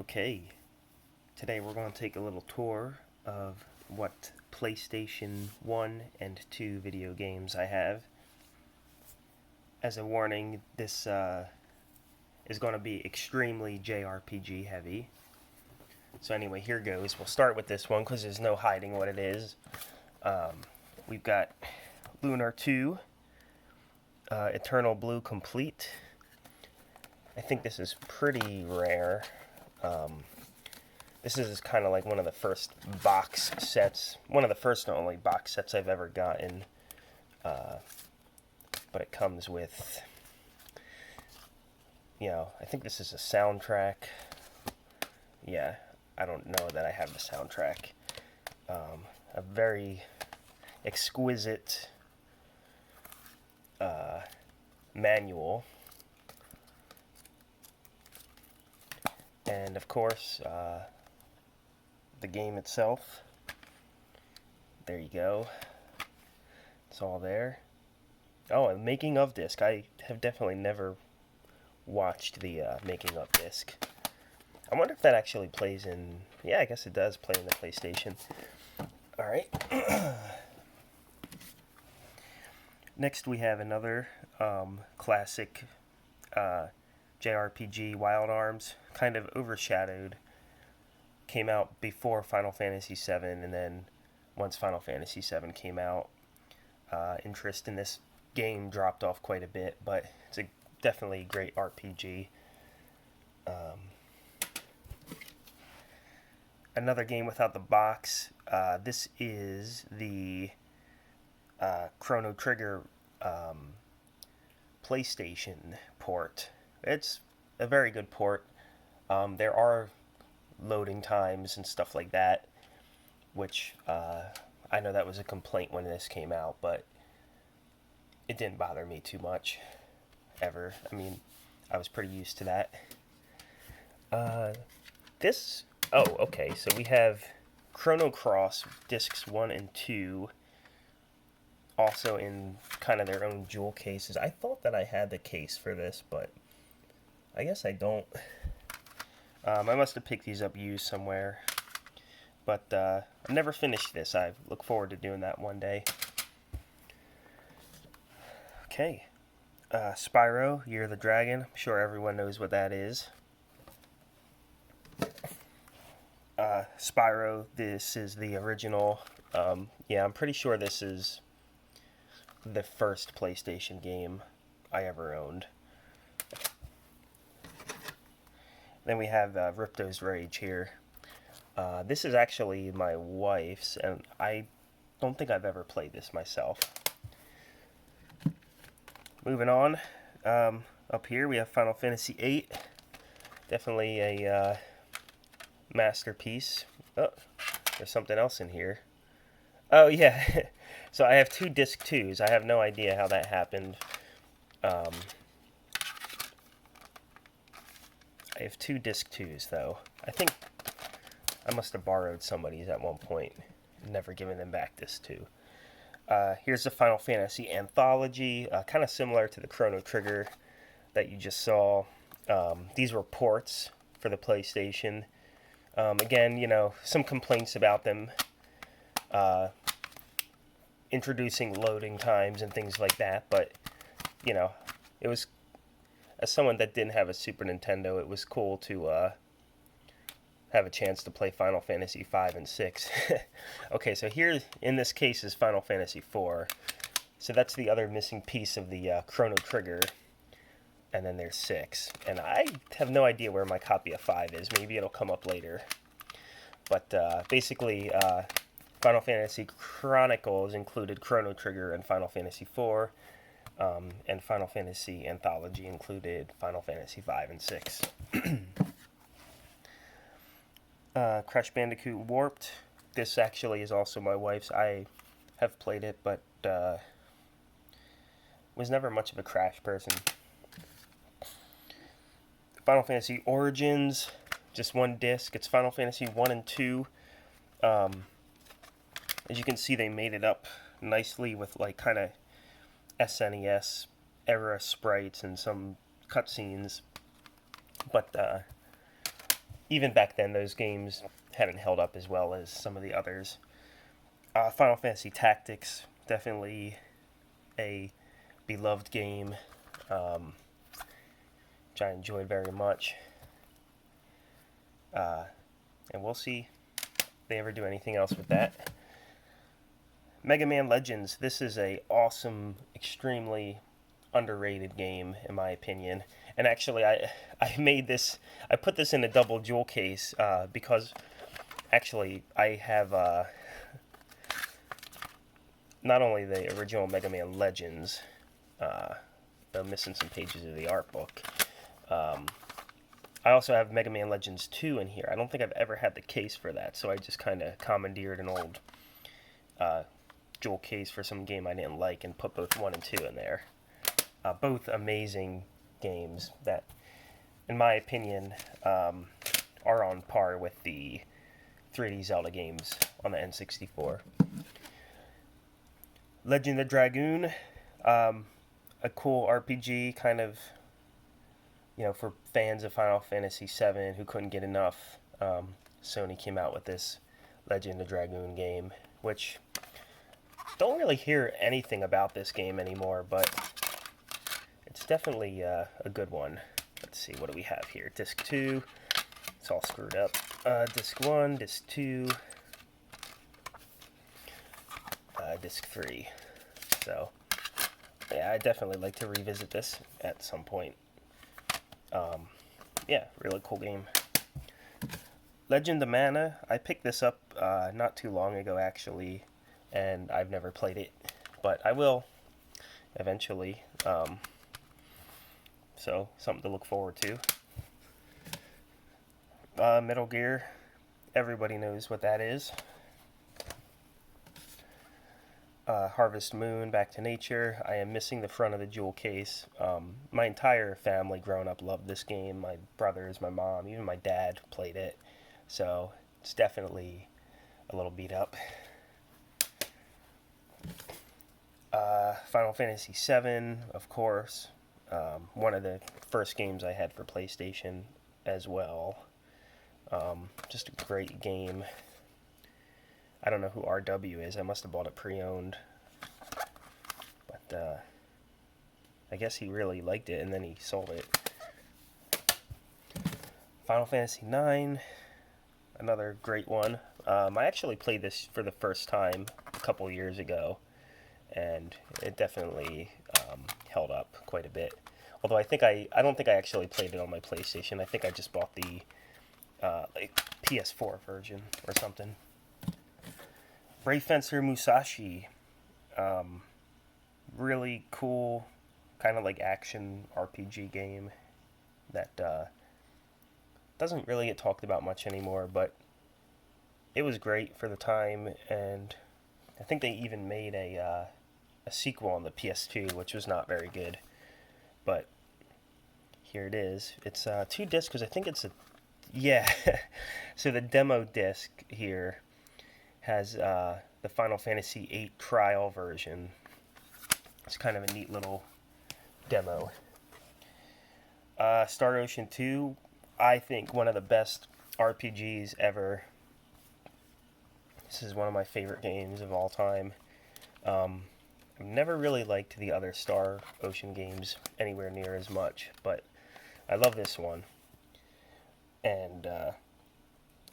Okay, today we're going to take a little tour of what PlayStation 1 and 2 video games I have. As a warning, this is going to be extremely JRPG heavy. So anyway, here goes. We'll start with this one because there's no hiding what it is. We've got Lunar 2, Eternal Blue Complete. I think this is pretty rare. This is kind of like one of the first box sets, one of the first and only box sets I've ever gotten. But it comes with, I think this is a soundtrack. Yeah, I don't know that I have the soundtrack. A very exquisite manual. And of course, the game itself. There you go. It's all there. Oh, and making of disc. I have definitely never watched the making of disc. I wonder if that actually plays in... Yeah, I guess it does play in the PlayStation. Alright. Next we have another classic JRPG, Wild Arms. Kind of overshadowed. Came out before Final Fantasy VII, and then once Final Fantasy VII came out, interest in this game dropped off quite a bit, but it's definitely a great RPG. Another game without the box. This is the Chrono Trigger PlayStation port. It's a very good port. There are loading times and stuff like that, which I know that was a complaint when this came out, but it didn't bother me too much, ever. I mean, I was pretty used to that. Okay, so we have Chrono Cross discs 1 and 2, also in kind of their own jewel cases. I thought that I had the case for this, but I guess I don't. I must have picked these up used somewhere. But I've never finished this. I look forward to doing that one day. Okay. Spyro, Year of the Dragon. I'm sure everyone knows what that is. Spyro, this is the original. Yeah, I'm pretty sure this is the first PlayStation game I ever owned. Then we have Ripto's Rage here. This is actually my wife's, and I don't think I've ever played this myself. Moving on, up here we have Final Fantasy VIII. Definitely a masterpiece. Oh, there's something else in here. Oh, yeah. So I have two disc 2s. I have no idea how that happened. I have two disc 2s, though. I think I must have borrowed somebody's at one point. Never given them back, this 2. Here's the Final Fantasy Anthology. Kind of similar to the Chrono Trigger that you just saw. These were ports for the PlayStation. Again, some complaints about them. Introducing loading times and things like that. But, it was... As someone that didn't have a Super Nintendo, it was cool to have a chance to play Final Fantasy 5 and 6. Okay, so here in this case is Final Fantasy 4. So that's the other missing piece of the Chrono Trigger. And then there's 6. And I have no idea where my copy of 5 is. Maybe it'll come up later. But basically, Final Fantasy Chronicles included Chrono Trigger and Final Fantasy 4. And Final Fantasy Anthology included Final Fantasy 5 and 6. Crash Bandicoot Warped. This actually is also my wife's. I have played it, but was never much of a Crash person. Final Fantasy Origins, just one disc. It's Final Fantasy 1 and 2. As you can see, they made it up nicely with like kind of SNES era sprites and some cutscenes. But even back then, those games hadn't held up as well as some of the others. Final Fantasy Tactics, definitely a beloved game, which I enjoyed very much. And we'll see if they ever do anything else with that. Mega Man Legends, this is a awesome, extremely underrated game in my opinion. And actually, I put this in a double jewel case because actually I have not only the original Mega Man Legends, I'm missing some pages of the art book. I also have Mega Man Legends 2 in here. I don't think I've ever had the case for that, so I just kind of commandeered an old jewel case for some game I didn't like and put both 1 and 2 in there. Both amazing games that, in my opinion, are on par with the 3D Zelda games on the N64. Legend of Dragoon, a cool RPG, kind of, for fans of Final Fantasy VII who couldn't get enough. Sony came out with this Legend of Dragoon game, which don't really hear anything about this game anymore, but it's definitely a good one. Let's see, what do we have here? Disc 2, it's all screwed up. Disc 1, Disc 2, Disc 3. So, yeah, I'd definitely like to revisit this at some point. Yeah, really cool game. Legend of Mana, I picked this up not too long ago, actually, and I've never played it, but I will eventually. So, something to look forward to. Metal Gear, everybody knows what that is. Harvest Moon, Back to Nature. I am missing the front of the jewel case. My entire family growing up loved this game. My brothers, my mom, even my dad played it. So it's definitely a little beat up. Final Fantasy VII, of course. One of the first games I had for PlayStation as well. Just a great game. I don't know who RW is. I must have bought it pre-owned. But I guess he really liked it and then he sold it. Final Fantasy IX, another great one. I actually played this for the first time a couple years ago, and it definitely held up quite a bit. Although I don't think I actually played it on my PlayStation. I think I just bought the PS4 version or something. Brave Fencer Musashi, really cool, kind of like action RPG game that doesn't really get talked about much anymore, but it was great for the time, and I think they even made a sequel on the PS2, which was not very good, but here it is. It's 2 discs, because I think it's yeah, so the demo disc here has the Final Fantasy VIII trial version. It's kind of a neat little demo. Star Ocean 2, I think one of the best RPGs ever. This is one of my favorite games of all time. I've never really liked the other Star Ocean games anywhere near as much, but I love this one. And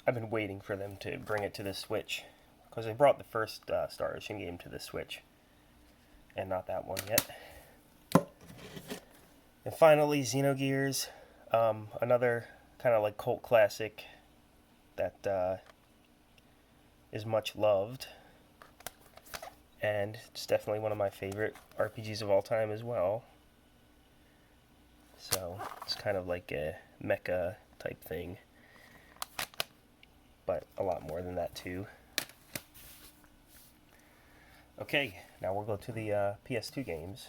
I've been waiting for them to bring it to the Switch, because they brought the first Star Ocean game to the Switch, and not that one yet. And finally, Xenogears, another kind of like cult classic that is much loved, and it's definitely one of my favorite RPGs of all time as well. So it's kind of like a mecha type thing, but a lot more than that too. Okay, now we'll go to the PS2 games.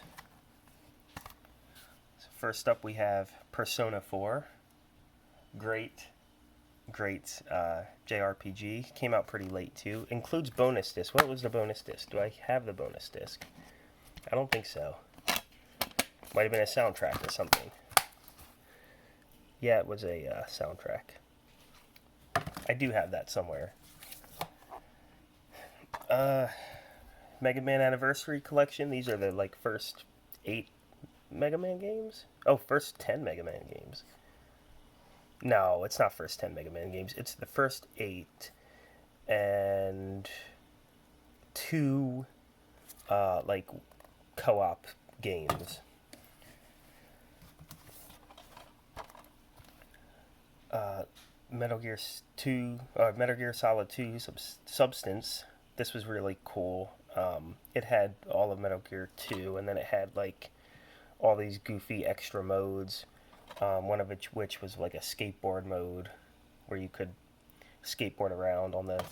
So first up we have Persona 4. Great JRPG. Came out pretty late too. Includes bonus disc. What was the bonus disc? Do I have the bonus disc? I don't think so. Might have been a soundtrack or something. Yeah, it was a soundtrack. I do have that somewhere. Uh, Mega Man Anniversary Collection. These are the like first 8 Mega Man games. Oh, first 10 Mega Man games. No, it's not first 10 Mega Man games. It's the first 8 and 2 like co-op games. Uh, Metal Gear 2 or Metal Gear Solid 2 Substance. This was really cool. It had all of Metal Gear 2, and then it had like all these goofy extra modes. One of which was like a skateboard mode, where you could skateboard around on the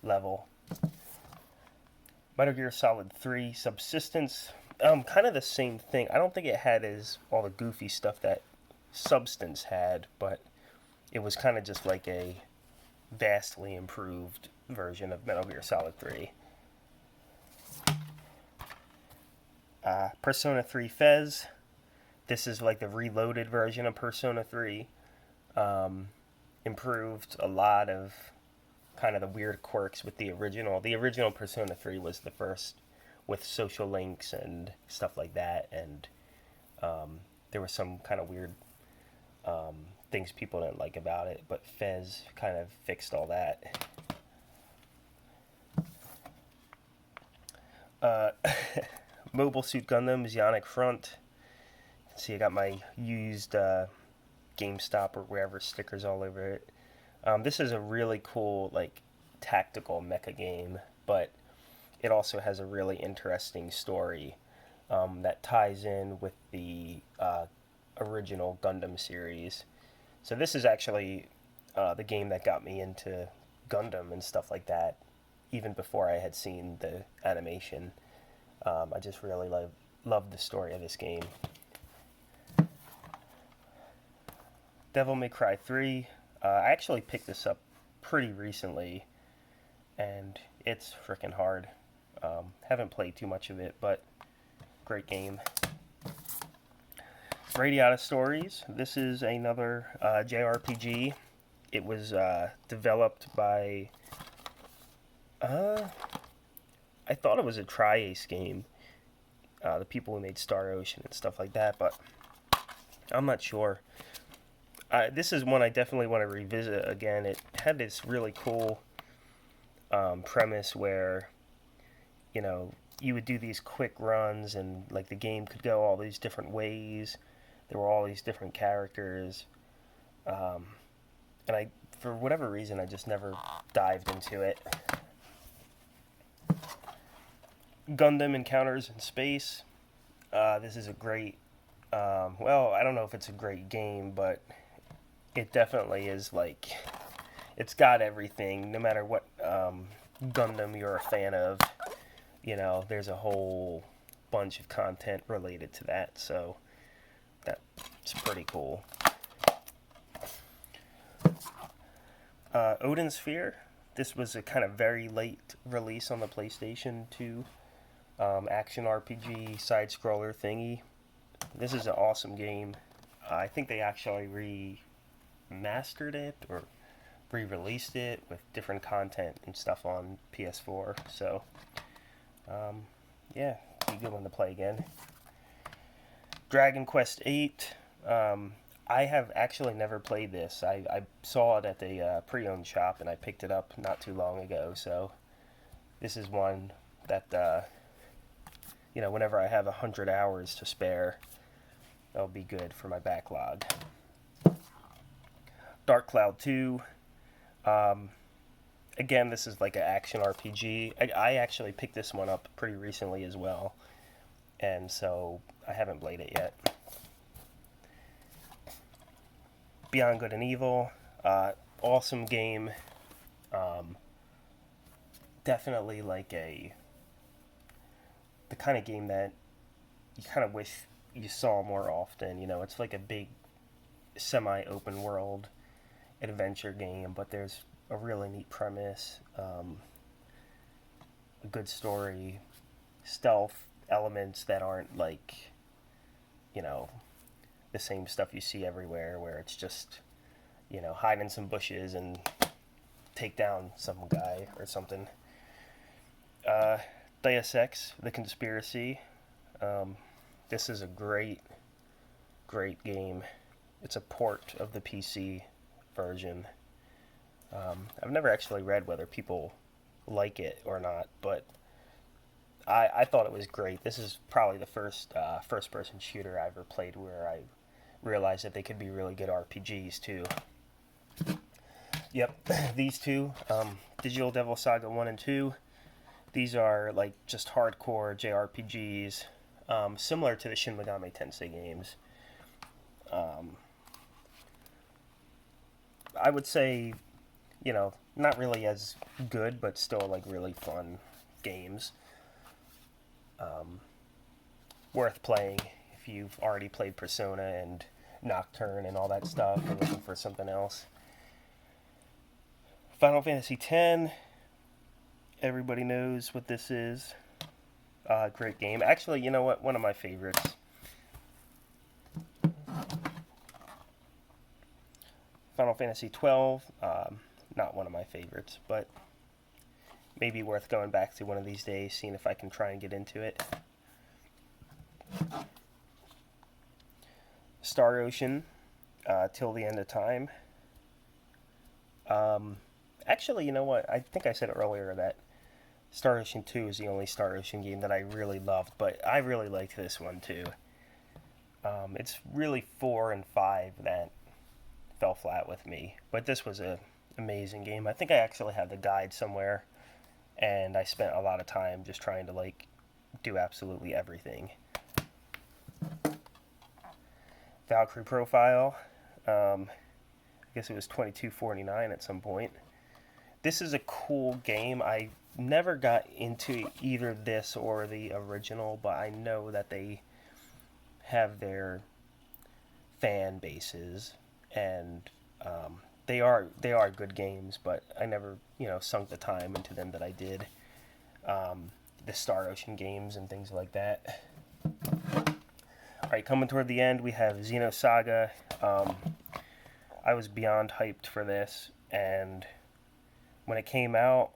level. Metal Gear Solid 3 Subsistence. Kind of the same thing. I don't think it had as all the goofy stuff that Substance had, but it was kind of just like a vastly improved version of Metal Gear Solid 3. Persona 3 Fez. This is like the reloaded version of Persona 3. Improved a lot of kind of the weird quirks with the original. The original Persona 3 was the first with social links and stuff like that, and there were some kind of weird things people didn't like about it, but Fez kind of fixed all that. Mobile Suit Gundam Zionic Front. See, I got my used GameStop or wherever stickers all over it. This is a really cool, like, tactical mecha game, but it also has a really interesting story that ties in with the original Gundam series. So this is actually the game that got me into Gundam and stuff like that, even before I had seen the animation. I just really love the story of this game. Devil May Cry 3. I actually picked this up pretty recently, and it's freaking hard. Haven't played too much of it, but great game. Radiata Stories. This is another JRPG. It was developed by... I thought it was a Tri-Ace game. The people who made Star Ocean and stuff like that, but I'm not sure. This is one I definitely want to revisit again. It had this really cool premise where, you know, you would do these quick runs and like the game could go all these different ways. There were all these different characters. And I, for whatever reason, I just never dived into it. Gundam Encounters in Space. This is a great, well, I don't know if it's a great game, but it definitely is like, it's got everything, no matter what Gundam you're a fan of, you know, there's a whole bunch of content related to that, so that's pretty cool. Odin Sphere. This was a kind of very late release on the PlayStation 2 action RPG side-scroller thingy. This is an awesome game. I think they actually remastered it or re-released it with different content and stuff on PS4. So, yeah, be a good one to play again. Dragon Quest VIII. I have actually never played this. I saw it at the pre-owned shop and I picked it up not too long ago. So, this is one that, you know, whenever I have 100 hours to spare, that'll be good for my backlog. Dark Cloud 2. Again, this is like an action RPG. I actually picked this one up pretty recently as well, and so I haven't played it yet. Beyond Good and Evil. Awesome game. Definitely like the kind of game that you kind of wish you saw more often. You know, it's like a big semi-open world adventure game, but there's a really neat premise, a good story, stealth elements that aren't like, you know, the same stuff you see everywhere where it's just, you know, hide in some bushes and take down some guy or something. Deus Ex: The Conspiracy. This is a great game. It's a port of the PC version. I've never actually read whether people like it or not, but I thought it was great. This is probably the first first-person shooter I ever played where I realized that they could be really good RPGs too. Yep, these two, Digital Devil Saga 1 and 2, these are like just hardcore JRPGs, similar to the Shin Megami Tensei games. I would say, not really as good, but still like really fun games. Worth playing if you've already played Persona and Nocturne and all that stuff and looking for something else. Final Fantasy X, everybody knows what this is. Great game. Actually, you know what? One of my favorites. Final Fantasy 12, not one of my favorites, but maybe worth going back to one of these days, seeing if I can try and get into it. Star Ocean, Till the End of Time. Actually, you know what? I think I said earlier that Star Ocean 2 is the only Star Ocean game that I really loved, but I really liked this one too. It's really 4 and 5 that fell flat with me, but this was an amazing game. I think I actually have the guide somewhere, and I spent a lot of time just trying to like do absolutely everything. Valkyrie Profile, I guess it was $22.49 at some point. This is a cool game. I never got into either this or the original, but I know that they have their fan bases, and they are good games, but I never sunk the time into them that I did the Star Ocean games and things like that. Alright, coming toward the end, we have Xenosaga. I was beyond hyped for this, and when it came out,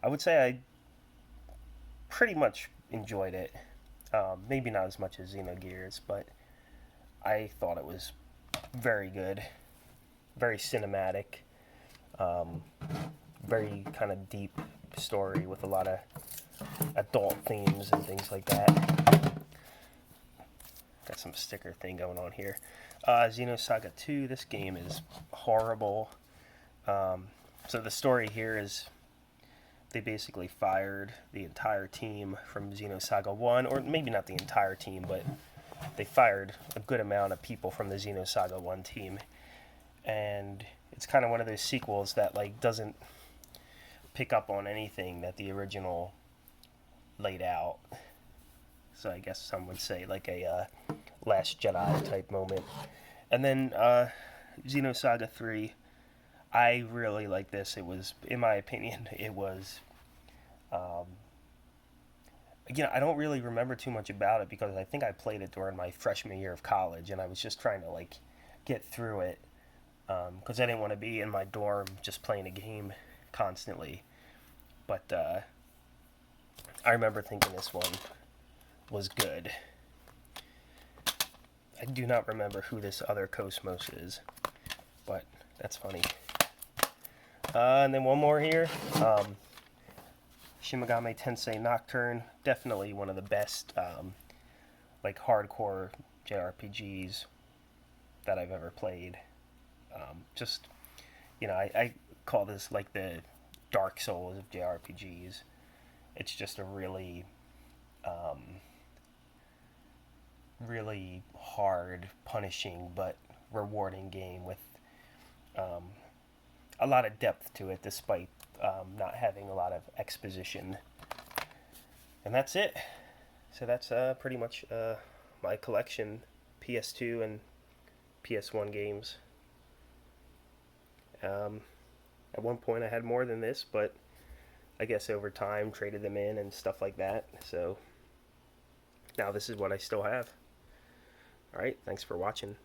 I would say I pretty much enjoyed it. Maybe not as much as Xenogears, but I thought it was very good, very cinematic, very kind of deep story with a lot of adult themes and things like that. Got some sticker thing going on here. Xenosaga 2, this game is horrible. So the story here is they basically fired the entire team from Xenosaga 1, or maybe not the entire team, but they fired a good amount of people from the Xenosaga 1 team. And it's kind of one of those sequels that like doesn't pick up on anything that the original laid out. So I guess some would say like a Last Jedi type moment. And then Xenosaga 3, I really like this. It was, in my opinion, it was, I don't really remember too much about it because I think I played it during my freshman year of college, and I was just trying to like get through it because I didn't want to be in my dorm just playing a game constantly. But I remember thinking this one was good. I do not remember who this other Cosmos is, but that's funny. And then one more here. Shin Megami Tensei Nocturne, definitely one of the best like hardcore JRPGs that I've ever played. I call this like the Dark Souls of JRPGs. It's just a really really hard, punishing, but rewarding game with a lot of depth to it, despite not having a lot of exposition. And that's it. So that's pretty much my collection, PS2 and PS1 games. At one point I had more than this, but I guess over time traded them in and stuff like that. So now this is what I still have. Alright, thanks for watching.